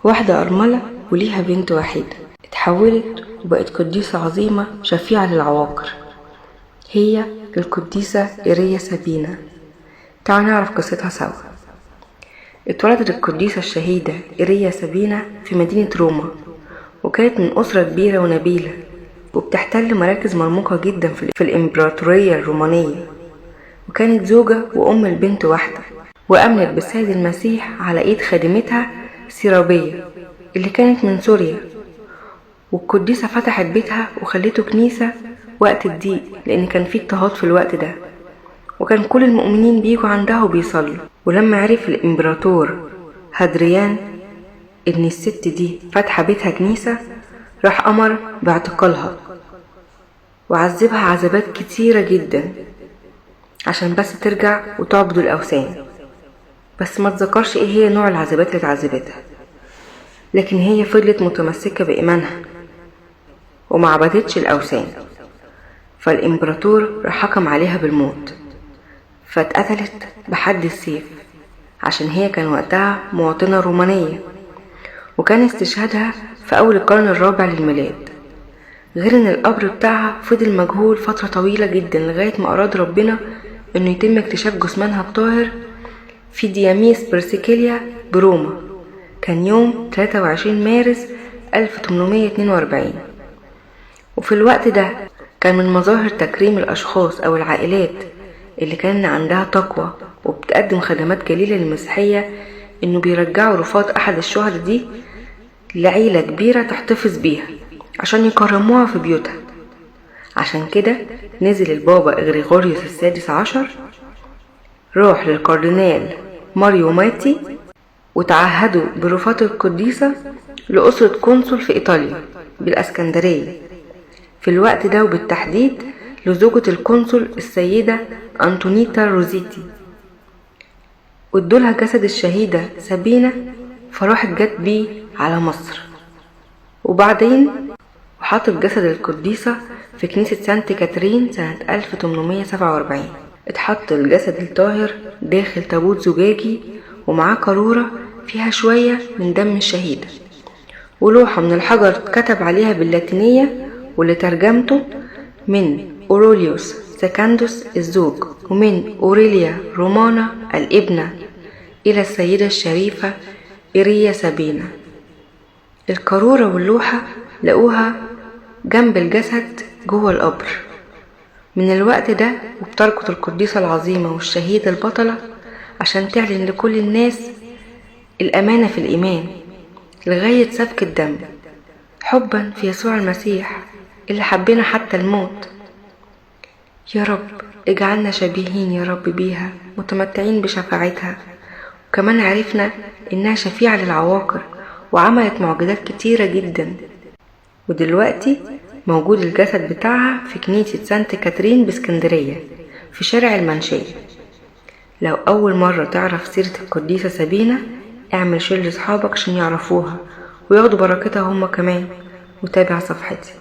واحدة أرملة وليها بنت وحيدة، اتحولت وبقت قديسة عظيمة شفيعة للعواقر، هي القديسة إيريا سابينا. تعالوا نعرف قصتها سوا. اتولدت القديسة الشهيدة إيريا سابينا في مدينة روما، وكانت من أسرة كبيرة ونبيلة، وبتحتل مراكز مرموقة جدا في الإمبراطورية الرومانية، وكانت زوجة وأم لبنت واحدة، وأمنت بالسيد المسيح على إيد خادمتها سيرابية اللي كانت من سوريا. والقديسة فتحت بيتها وخلته كنيسة وقت الضيق، لأن كان فيه اضطهاد في الوقت ده، وكان كل المؤمنين بيجوا عندها وبيصلوا. ولما عرف الإمبراطور هادريان إن الست دي فتحة بيتها كنيسة، راح أمر باعتقالها وعذبها عذابات كتيرة جدا عشان بس ترجع وتعبد الأوثان. بس ما تذكرش ايه هي نوع العذابات اللي اتعذبتها، لكن هي فضلت متمسكة بإيمانها وما عبدتش الأوثان. فالإمبراطور راح حكم عليها بالموت، فاتقتلت بحد السيف عشان هي كان وقتها مواطنة رومانية، وكان استشهادها في أول القرن الرابع للميلاد. غير ان القبر بتاعها فضل مجهول فترة طويلة جدا لغاية ما أراد ربنا انه يتم اكتشاف جثمانها الطاهر في دياميس برسيكيليا بروما، كان يوم 23 مارس 1842. وفي الوقت ده كان من مظاهر تكريم الأشخاص أو العائلات اللي كان عندها تقوى وبتقدم خدمات جليلة للمسيحية إنه بيرجعوا رفات أحد الشهداء دي لعيلة كبيرة تحتفظ بيها عشان يكرموها في بيوتها. عشان كده نزل البابا إغريغوريوس السادس عشر، راح للكاردينال ماريو ماتي وتعهدوا برفات القديسة لأسرة قنصل في إيطاليا بالأسكندرية في الوقت ده، وبالتحديد لزوجة القنصل السيدة أنتونيتا روزيتي، وادولها جسد الشهيدة سابينا، فراحت جت بيه على مصر. وبعدين وحطت جسد القديسة في كنيسة سانت كاترين سنة 1847. اتحط الجسد الطاهر داخل تابوت زجاجي ومعاه قارورة فيها شوية من دم الشهيدة، ولوحة من الحجر كتب عليها باللاتينية واللي ترجمته من أوروليوس سكاندوس الزوج ومن أوريليا رومانا الابنة إلى السيدة الشريفة إيريا سابينا. القارورة واللوحة لقوها جنب الجسد جوه القبر. من الوقت ده وبتركض القديسة العظيمة والشهيدة البطلة عشان تعلن لكل الناس الأمانة في الإيمان لغاية سفك الدم، حبا في يسوع المسيح اللي حبنا حتى الموت. يا رب اجعلنا شبيهين يا رب بيها، متمتعين بشفاعتها. وكمان عرفنا إنها شفيعة للعواقر وعملت معجزات كتيرة جدا. ودلوقتي موجود الجسد بتاعها في كنيسة سانت كاترين باسكندرية في شارع المنشية. لو أول مرة تعرف سيرة القديسة سابينا، اعمل شير لأصحابك عشان يعرفوها وياخدوا بركتها هما كمان، وتابع صفحتي.